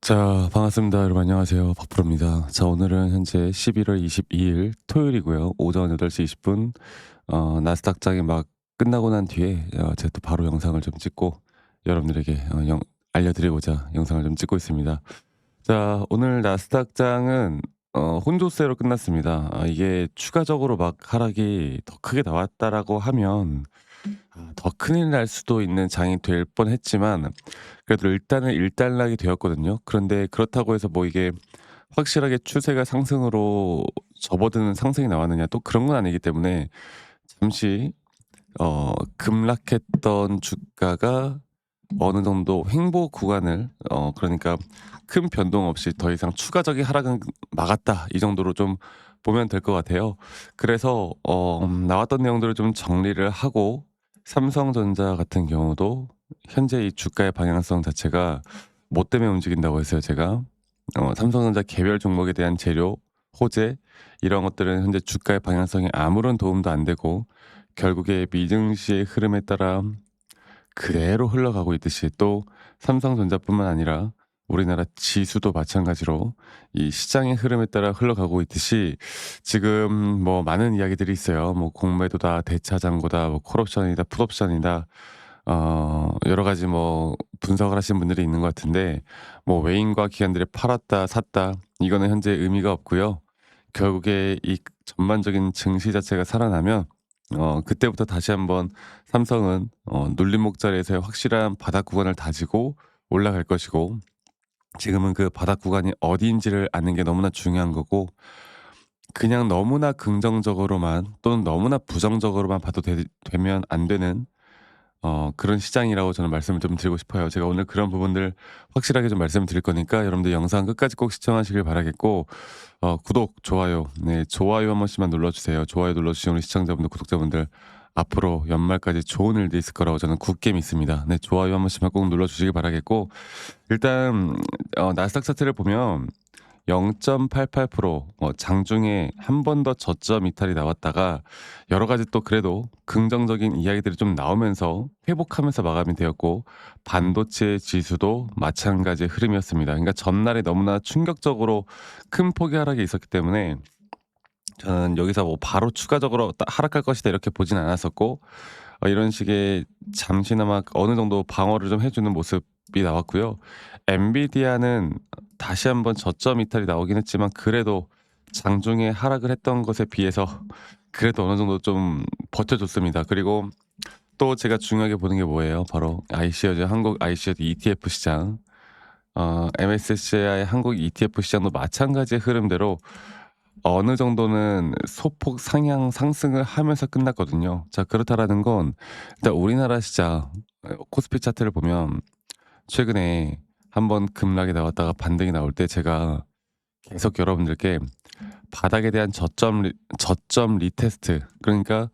반갑습니다. 여러분 안녕하세요. 박프로입니다. 오늘은 현재 11월 22일 토요일이고요. 오전 8시 20분 나스닥장이 막 끝나고 난 뒤에 제가 또 바로 영상을 좀 찍고 여러분들에게 알려드리고자 영상을 좀 찍고 있습니다. 오늘 나스닥장은 혼조세로 끝났습니다. 이게 추가적으로 막 하락이 더 크게 나왔다라고 하면 더 큰일 날 수도 있는 장이 될 뻔했지만 그래도 일단은 일단락이 되었거든요. 그런데 그렇다고 해서 뭐 이게 확실하게 추세가 상승으로 접어드는 상승이 나왔느냐 또 그런 건 아니기 때문에 잠시 급락했던 주가가 어느 정도 횡보 구간을 그러니까 큰 변동 없이 더 이상 추가적인 하락은 막았다 이 정도로 좀 보면 될 것 같아요. 그래서 나왔던 내용들을 좀 정리를 하고 삼성전자 같은 경우도 현재 이 주가의 방향성 자체가 뭐 때문에 움직인다고 했어요 제가. 삼성전자 개별 종목에 대한 재료, 호재 이런 것들은 현재 주가의 방향성에 아무런 도움도 안 되고 결국에 미증시의 흐름에 따라 그대로 흘러가고 있듯이 또 삼성전자뿐만 아니라 우리나라 지수도 마찬가지로 이 시장의 흐름에 따라 흘러가고 있듯이 지금 뭐 많은 이야기들이 있어요. 뭐 공매도다, 대차장고다, 뭐 콜옵션이다, 풋옵션이다. 여러 가지 뭐 분석을 하신 분들이 있는 것 같은데 뭐 외인과 기관들이 팔았다, 샀다 이거는 현재 의미가 없고요. 결국에 이 전반적인 증시 자체가 살아나면 그때부터 다시 한번 삼성은 눌림목 자리에서의 확실한 바닥 구간을 다지고 올라갈 것이고 지금은 그 바닥 구간이 어디인지를 아는 게 너무나 중요한 거고 그냥 너무나 긍정적으로만 또는 너무나 부정적으로만 봐도 되면 안 되는 그런 시장이라고 저는 말씀을 좀 드리고 싶어요. 제가 오늘 그런 부분들 확실하게 좀 말씀을 드릴 거니까 여러분들 영상 끝까지 꼭 시청하시길 바라겠고 구독, 좋아요. 네, 좋아요 한 번씩만 눌러주세요. 좋아요 눌러주신 우리 시청자분들, 구독자분들 앞으로 연말까지 좋은 일도 있을 거라고 저는 굳게 믿습니다. 네, 좋아요 한 번씩만 꼭 눌러주시길 바라겠고 일단 나스닥 차트를 보면 0.88% 장중에 한 번 더 저점 이탈이 나왔다가 여러 가지 또 그래도 긍정적인 이야기들이 좀 나오면서 회복하면서 마감이 되었고 반도체 지수도 마찬가지의 흐름이었습니다. 그러니까 전날에 너무나 충격적으로 큰 폭의 하락이 있었기 때문에 저는 여기서 뭐 바로 추가적으로 하락할 것이다 이렇게 보진 않았었고 이런 식의 잠시나마 어느 정도 방어를 좀 해주는 모습이 나왔고요. 엔비디아는 다시 한번 저점 이탈이 나오긴 했지만 그래도 장중에 하락을 했던 것에 비해서 그래도 어느 정도 좀 버텨줬습니다. 그리고 또 제가 중요하게 보는 게 뭐예요? 바로 ICO죠. 한국 ICO ETF 시장. MSCI 한국 ETF 시장도 마찬가지의 흐름대로 어느 정도는 소폭 상향 상승을 하면서 끝났거든요. 그렇다라는 건 일단 우리나라 시장 코스피 차트를 보면 최근에 한번 급락이 나왔다가 반등이 나올 때 제가 계속 여러분들께 바닥에 대한 저점 리테스트 그러니까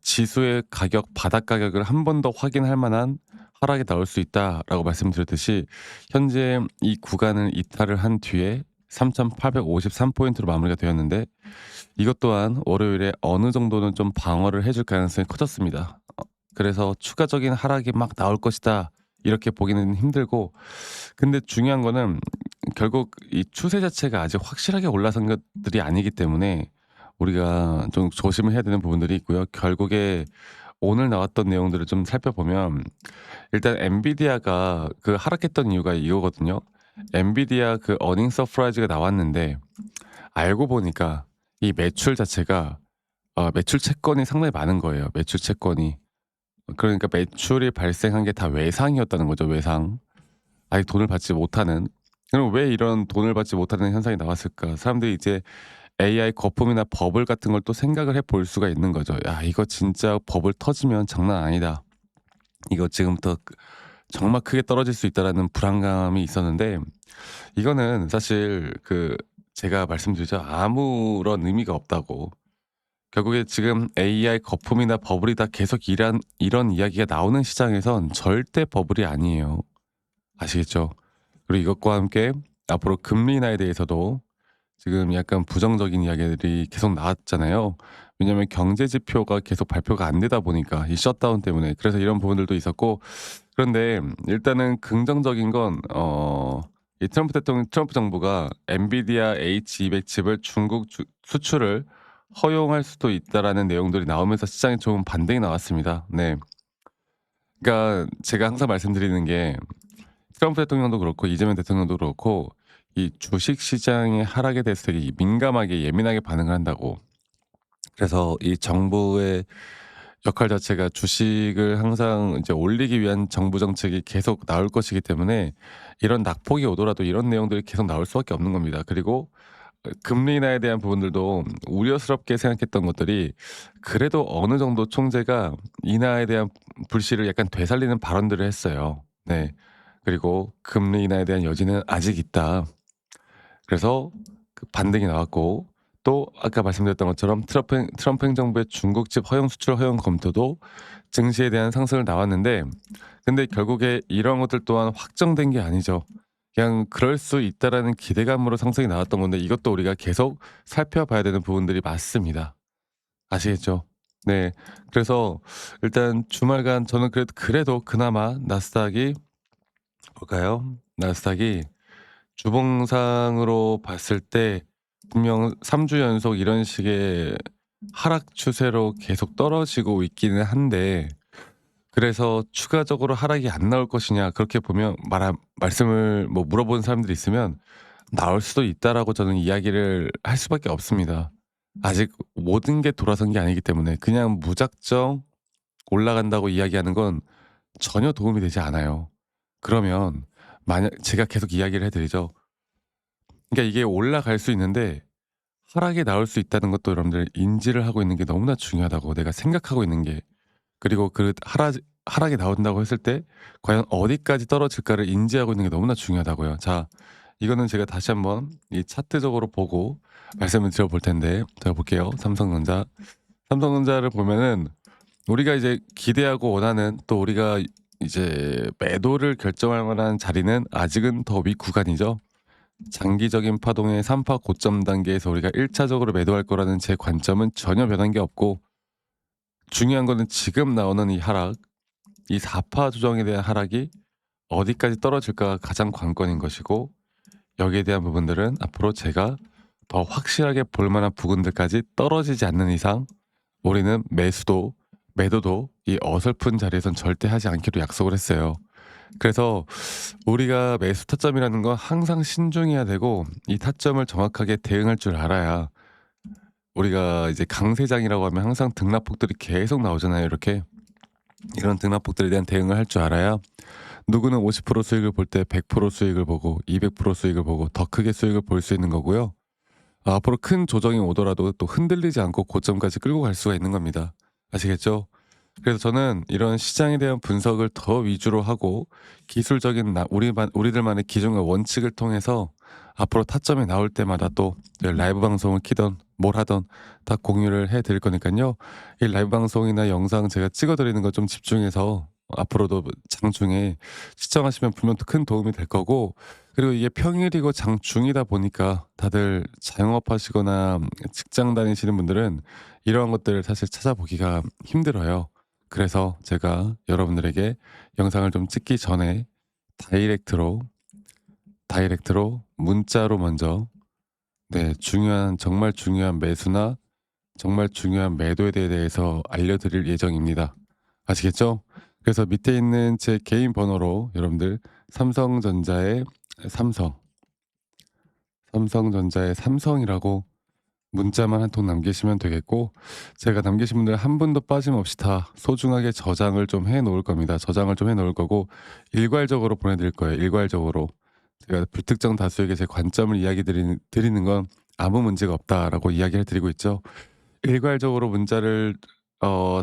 지수의 가격 바닥 가격을 한 번 더 확인할 만한 하락이 나올 수 있다라고 말씀드렸듯이 현재 이 구간을 이탈을 한 뒤에 3,853포인트로 마무리가 되었는데 이것 또한 월요일에 어느 정도는 좀 방어를 해줄 가능성이 커졌습니다. 그래서 추가적인 하락이 막 나올 것이다 이렇게 보기는 힘들고 근데 중요한 거는 결국 이 추세 자체가 아직 확실하게 올라선 것들이 아니기 때문에 우리가 좀 조심을 해야 되는 부분들이 있고요. 결국에 오늘 나왔던 내용들을 좀 살펴보면 일단 엔비디아가 그 하락했던 이유가 이거거든요. 엔비디아 그 어닝 서프라이즈가 나왔는데 알고 보니까 이 매출 자체가 매출 채권이 상당히 많은 거예요. 매출 채권이. 그러니까 매출이 발생한 게 다 외상이었다는 거죠. 외상. 아직 돈을 받지 못하는. 그럼 왜 이런 돈을 받지 못하는 현상이 나왔을까? 사람들이 이제 AI 거품이나 버블 같은 걸 또 생각을 해 볼 수가 있는 거죠. 야, 이거 진짜 버블 터지면 장난 아니다. 이거 지금부터 정말 크게 떨어질 수 있다라는 불안감이 있었는데 이거는 사실 제가 말씀드리죠. 아무런 의미가 없다고. 결국에 지금 AI 거품이나 버블이 다 계속 이런 이야기가 나오는 시장에선 절대 버블이 아니에요. 아시겠죠? 그리고 이것과 함께 앞으로 금리 인하에 대해서도 지금 약간 부정적인 이야기들이 계속 나왔잖아요. 왜냐하면 경제 지표가 계속 발표가 안 되다 보니까 이 셧다운 때문에 그래서 이런 부분들도 있었고 그런데 일단은 긍정적인 건 이 트럼프 정부가 엔비디아 H200 칩을 중국 수출을 허용할 수도 있다라는 내용들이 나오면서 시장에 좀 반등이 나왔습니다. 네. 그러니까 제가 항상 말씀드리는 게 트럼프 대통령도 그렇고 이재명 대통령도 그렇고 이 주식 시장의 하락에 대해서 되게 민감하게 예민하게 반응을 한다고. 그래서 이 정부의 역할 자체가 주식을 항상 이제 올리기 위한 정부 정책이 계속 나올 것이기 때문에 이런 낙폭이 오더라도 이런 내용들이 계속 나올 수밖에 없는 겁니다. 그리고 금리 인하에 대한 부분들도 우려스럽게 생각했던 것들이 그래도 어느 정도 총재가 인하에 대한 불씨를 약간 되살리는 발언들을 했어요. 네. 그리고 금리 인하에 대한 여지는 아직 있다. 그래서 그 반등이 나왔고 또 아까 말씀드렸던 것처럼 트럼프 행정부의 중국집 허용 수출 허용 검토도 증시에 대한 상승을 나왔는데 근데 결국에 이런 것들 또한 확정된 게 아니죠. 그냥 그럴 수 있다라는 기대감으로 상승이 나왔던 건데 이것도 우리가 계속 살펴봐야 되는 부분들이 맞습니다. 아시겠죠? 네. 그래서 일단 주말간 저는 그래도 그나마 나스닥이 볼까요? 나스닥이 주봉상으로 봤을 때 분명 3주 연속 이런 식의 하락 추세로 계속 떨어지고 있기는 한데 그래서 추가적으로 하락이 안 나올 것이냐 그렇게 보면 말씀을 뭐 물어보는 사람들이 있으면 나올 수도 있다라고 저는 이야기를 할 수밖에 없습니다. 아직 모든 게 돌아선 게 아니기 때문에 그냥 무작정 올라간다고 이야기하는 건 전혀 도움이 되지 않아요. 그러면 만약 제가 계속 이야기를 해 드리죠. 그러니까 이게 올라갈 수 있는데 하락이 나올 수 있다는 것도 여러분들 인지를 하고 있는 게 너무나 중요하다고 내가 생각하고 있는 게. 그리고 하락이 나온다고 했을 때 과연 어디까지 떨어질까를 인지하고 있는 게 너무나 중요하다고요. 자, 이거는 제가 다시 한번 이 차트적으로 보고 말씀을 드려 볼 텐데 제가 볼게요. 삼성전자를 보면은 우리가 이제 기대하고 원하는 또 우리가 이제 매도를 결정할 만한 자리는 아직은 더 윗 구간이죠. 장기적인 파동의 3파 고점 단계에서 우리가 1차적으로 매도할 거라는 제 관점은 전혀 변한 게 없고 중요한 거는 지금 나오는 이 하락, 이 4파 조정에 대한 하락이 어디까지 떨어질까가 가장 관건인 것이고 여기에 대한 부분들은 앞으로 제가 더 확실하게 볼 만한 부분들까지 떨어지지 않는 이상 우리는 매도도 이 어설픈 자리에선 절대 하지 않기로 약속을 했어요. 그래서 우리가 매수 타점이라는 건 항상 신중해야 되고 이 타점을 정확하게 대응할 줄 알아야 우리가 이제 강세장이라고 하면 항상 등락폭들이 계속 나오잖아요. 이렇게 이런 등락폭들에 대한 대응을 할 줄 알아야 누구는 50% 수익을 볼 때 100% 수익을 보고 200% 수익을 보고 더 크게 수익을 볼 수 있는 거고요. 앞으로 큰 조정이 오더라도 또 흔들리지 않고 고점까지 끌고 갈 수가 있는 겁니다. 아시겠죠? 그래서 저는 이런 시장에 대한 분석을 더 위주로 하고 기술적인 우리들만의 기준과 원칙을 통해서 앞으로 타점이 나올 때마다 또 라이브 방송을 키던 뭘 하던 다 공유를 해 드릴 거니까요. 이 라이브 방송이나 영상 제가 찍어 드리는 거 좀 집중해서 앞으로도 장중에 시청하시면 분명 큰 도움이 될 거고 그리고 이게 평일이고 장중이다 보니까 다들 자영업 하시거나 직장 다니시는 분들은 이러한 것들을 사실 찾아보기가 힘들어요. 그래서 제가 여러분들에게 영상을 좀 찍기 전에 다이렉트로 문자로 먼저 네, 정말 중요한 매수나 정말 중요한 매도에 대해서 알려드릴 예정입니다. 아시겠죠? 그래서 밑에 있는 제 개인 번호로 여러분들 삼성전자의 삼성, 삼성전자의 삼성이라고 문자만 한 통 남기시면 되겠고 제가 남기신 분들 한 분도 빠짐없이 다 소중하게 저장을 좀 해 놓을 겁니다. 저장을 좀 해 놓을 거고 일괄적으로 보내드릴 거예요. 일괄적으로. 제가 불특정 다수에게 제 관점을 드리는 건 아무 문제가 없다라고 이야기를 드리고 있죠. 일괄적으로 문자를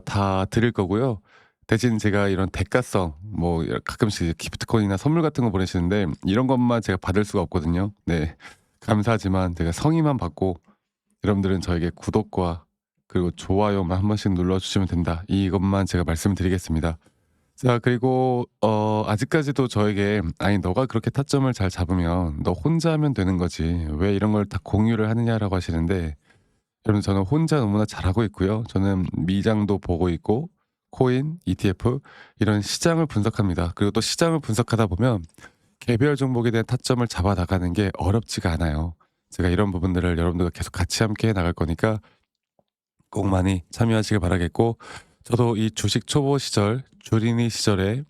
다 드릴 거고요. 대신 제가 이런 대가성 뭐 가끔씩 기프트콘이나 선물 같은 거 보내시는데 이런 것만 제가 받을 수가 없거든요. 네. 감사하지만 제가 성의만 받고 여러분들은 저에게 구독과 그리고 좋아요만 한 번씩 눌러주시면 된다. 이것만 제가 말씀드리겠습니다. 자, 그리고 아직까지도 저에게 "아니 너가 그렇게 타점을 잘 잡으면 너 혼자 하면 되는 거지. 왜 이런 걸 다 공유를 하느냐."라고 하시는데 여러분 저는 혼자 너무나 잘하고 있고요. 저는 미장도 보고 있고 코인, ETF 이런 시장을 분석합니다. 그리고 또 시장을 분석하다 보면 개별 종목에 대한 타점을 잡아 나가는 게 어렵지가 않아요. 제가 이런 부분들을 여러분들과 계속 같이 함께 해 나갈 거니까 꼭 많이 참여하시길 바라겠고, 저도 이 주식 초보 시절, 주린이 시절에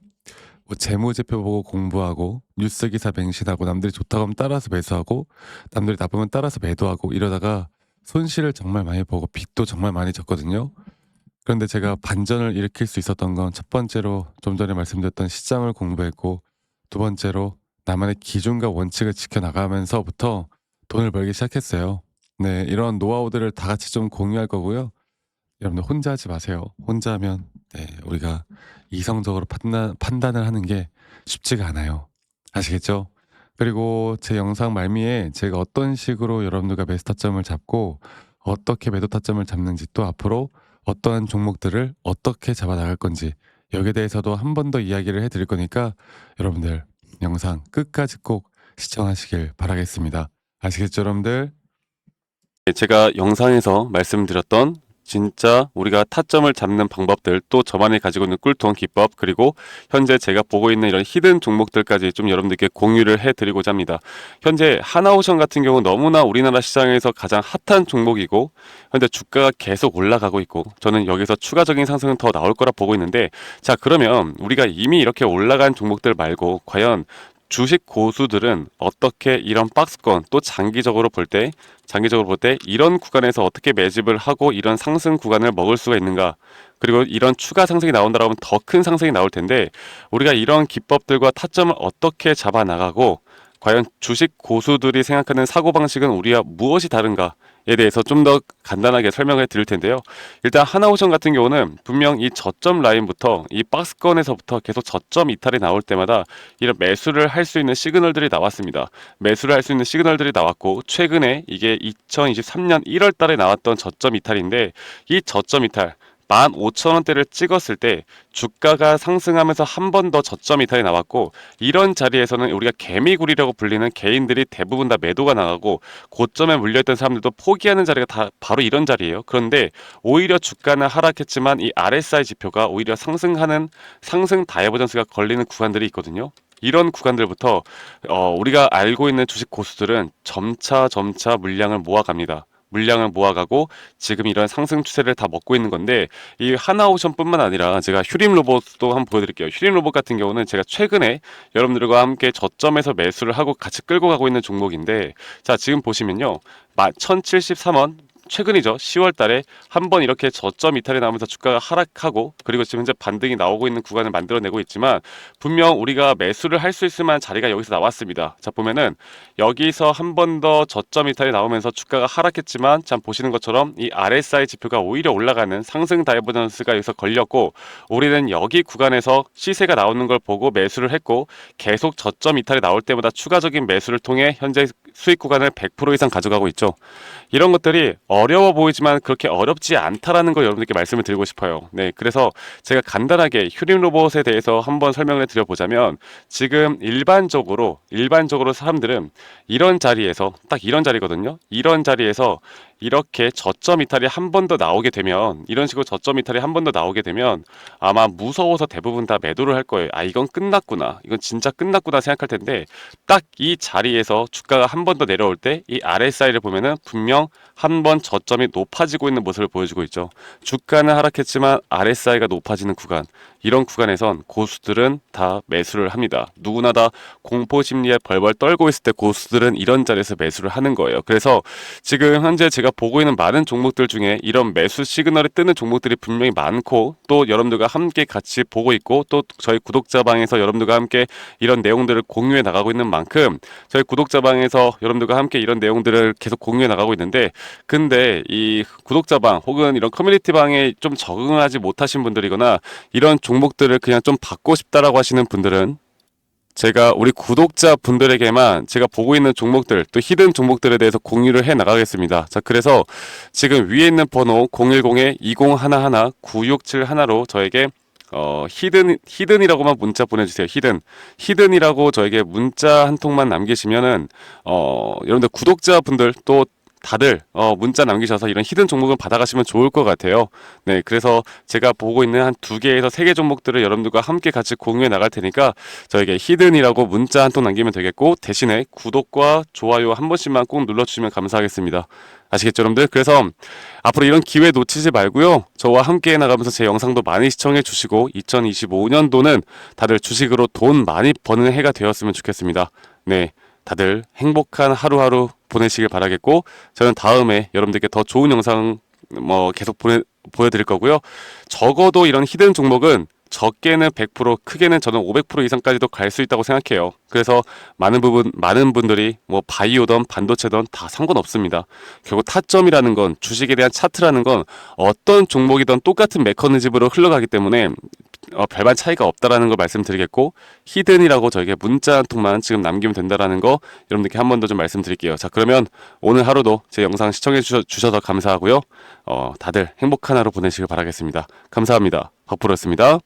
뭐 재무제표 보고 공부하고 뉴스 기사 맹신하고 남들이 좋다고 하면 따라서 매수하고 남들이 나쁘면 따라서 매도하고 이러다가 손실을 정말 많이 보고 빚도 정말 많이 졌거든요. 그런데 제가 반전을 일으킬 수 있었던 건 첫 번째로 좀 전에 말씀드렸던 시장을 공부했고, 두 번째로 나만의 기준과 원칙을 지켜나가면서부터 돈을 벌기 시작했어요. 네, 이런 노하우들을 다 같이 좀 공유할 거고요. 여러분들 혼자 하지 마세요. 혼자 하면 우리가 이성적으로 판단을 하는 게 쉽지가 않아요. 아시겠죠? 그리고 제 영상 말미에 제가 어떤 식으로 여러분들과 매수 타점을 잡고 어떻게 매도 타점을 잡는지, 또 앞으로 어떠한 종목들을 어떻게 잡아 나갈 건지, 여기에 대해서도 한 번 더 이야기를 해 드릴 거니까 여러분들 영상 끝까지 꼭 시청하시길 바라겠습니다. 아시겠죠, 여러분들? 제가 영상에서 말씀드렸던 진짜 우리가 타점을 잡는 방법들, 또 저만이 가지고 있는 꿀통 기법, 그리고 현재 제가 보고 있는 이런 히든 종목들까지 좀 여러분들께 공유를 해드리고자 합니다. 현재 하나오션 같은 경우 너무나 우리나라 시장에서 가장 핫한 종목이고, 현재 주가가 계속 올라가고 있고, 저는 여기서 추가적인 상승은 더 나올 거라 보고 있는데, 자, 그러면 우리가 이미 이렇게 올라간 종목들 말고 과연 주식 고수들은 어떻게 이런 박스권, 또 장기적으로 볼 때 이런 구간에서 어떻게 매집을 하고 이런 상승 구간을 먹을 수가 있는가, 그리고 이런 추가 상승이 나온다고 하면 더 큰 상승이 나올 텐데, 우리가 이런 기법들과 타점을 어떻게 잡아 나가고 과연 주식 고수들이 생각하는 사고방식은 우리와 무엇이 다른가에 대해서 좀 더 간단하게 설명해 드릴 텐데요. 일단 하나오션 같은 경우는 분명 이 저점 라인부터 이 박스권에서부터 계속 저점 이탈이 나올 때마다 이런 매수를 할 수 있는 시그널들이 나왔습니다. 매수를 할 수 있는 시그널들이 나왔고, 최근에 이게 2023년 1월 달에 나왔던 저점 이탈인데, 이 저점 이탈 15,000원대를 찍었을 때 주가가 상승하면서 한 번 더 저점 이탈이 나왔고, 이런 자리에서는 우리가 개미굴이라고 불리는 개인들이 대부분 다 매도가 나가고 고점에 물려있던 사람들도 포기하는 자리가 다 바로 이런 자리예요. 그런데 오히려 주가는 하락했지만 이 RSI 지표가 오히려 상승하는 상승 다이버전스가 걸리는 구간들이 있거든요. 이런 구간들부터 우리가 알고 있는 주식 고수들은 점차 물량을 모아갑니다. 물량을 모아가고 지금 이런 상승 추세를 다 먹고 있는 건데, 이 하나오션뿐만 아니라 제가 휴림 로봇도 한번 보여드릴게요. 휴림 로봇 같은 경우는 제가 최근에 여러분들과 함께 저점에서 매수를 하고 같이 끌고 가고 있는 종목인데, 자, 지금 보시면요, 1073원, 최근이죠. 10월 달에 한번 이렇게 저점 이탈이 나오면서 주가가 하락하고, 그리고 지금 현재 반등이 나오고 있는 구간을 만들어내고 있지만, 분명 우리가 매수를 할 수 있을 만한 자리가 여기서 나왔습니다. 자, 보면은 여기서 한 번 더 저점 이탈이 나오면서 주가가 하락했지만, 참 보시는 것처럼 이 RSI 지표가 오히려 올라가는 상승 다이버전스가 여기서 걸렸고, 우리는 여기 구간에서 시세가 나오는 걸 보고 매수를 했고, 계속 저점 이탈이 나올 때마다 추가적인 매수를 통해 현재 수익 구간을 100% 이상 가져가고 있죠. 이런 것들이 어려워 보이지만 그렇게 어렵지 않다라는 걸 여러분들께 말씀을 드리고 싶어요. 네, 그래서 제가 간단하게 휴림 로봇에 대해서 한번 설명을 드려보자면, 지금 일반적으로 사람들은 이런 자리에서, 딱 이런 자리거든요. 이런 자리에서 이렇게 저점 이탈이 한 번 더 나오게 되면, 이런 식으로 저점 이탈이 한 번 더 나오게 되면 아마 무서워서 대부분 다 매도를 할 거예요. 아, 이건 끝났구나, 이건 진짜 끝났구나 생각할 텐데, 딱 이 자리에서 주가가 한 번 더 내려올 때 이 RSI를 보면은 분명 한 번 저점이 높아지고 있는 모습을 보여주고 있죠. 주가는 하락했지만 RSI가 높아지는 구간, 이런 구간에선 고수들은 다 매수를 합니다. 누구나 다 공포 심리에 벌벌 떨고 있을 때 고수들은 이런 자리에서 매수를 하는 거예요. 그래서 지금 현재 제가 보고 있는 많은 종목들 중에 이런 매수 시그널이 뜨는 종목들이 분명히 많고, 또 여러분들과 함께 같이 보고 있고, 또 저희 구독자방에서 여러분들과 함께 이런 내용들을 공유해 나가고 있는 만큼, 저희 구독자방에서 여러분들과 함께 이런 내용들을 계속 공유해 나가고 있는데, 근데 이 구독자방 혹은 이런 커뮤니티방에 좀 적응하지 못하신 분들이거나 이런 종목들을 그냥 좀 받고 싶다라고 하시는 분들은, 제가 우리 구독자 분들에게만 제가 보고 있는 종목들, 또 히든 종목들에 대해서 공유를 해 나가겠습니다. 자, 그래서 지금 위에 있는 번호 010-2011-9671로 저에게 히든이라고만 문자 보내주세요. 히든이라고 저에게 문자 한 통만 남기시면은 여러분들 구독자분들, 또 다들 문자 남기셔서 이런 히든 종목은 받아가시면 좋을 것 같아요. 네, 그래서 제가 보고 있는 한 2개에서 3개 종목들을 여러분들과 함께 같이 공유해 나갈 테니까 저에게 히든이라고 문자 한 통 남기면 되겠고, 대신에 구독과 좋아요 한 번씩만 꼭 눌러주시면 감사하겠습니다. 아시겠죠, 여러분들? 그래서 앞으로 이런 기회 놓치지 말고요. 저와 함께 나가면서 제 영상도 많이 시청해 주시고 2025년도는 다들 주식으로 돈 많이 버는 해가 되었으면 좋겠습니다. 네, 다들 행복한 하루하루 보내시길 바라겠고, 저는 다음에 여러분들께 더 좋은 영상 계속 보여드릴 거고요. 적어도 이런 히든 종목은 적게는 100%, 크게는 저는 500% 이상까지도 갈 수 있다고 생각해요. 그래서 많은 분들이 바이오든 반도체든 다 상관없습니다. 결국 타점이라는 건, 주식에 대한 차트라는 건 어떤 종목이든 똑같은 메커니즘으로 흘러가기 때문에 별반 차이가 없다라는 걸 말씀드리겠고, 히든이라고 저에게 문자 한 통만 지금 남기면 된다라는 거 여러분들께 한 번 더 좀 말씀드릴게요. 자, 그러면 오늘 하루도 제 영상 시청해 주셔서 감사하고요. 다들 행복한 하루 보내시길 바라겠습니다. 감사합니다. 박프로였습니다.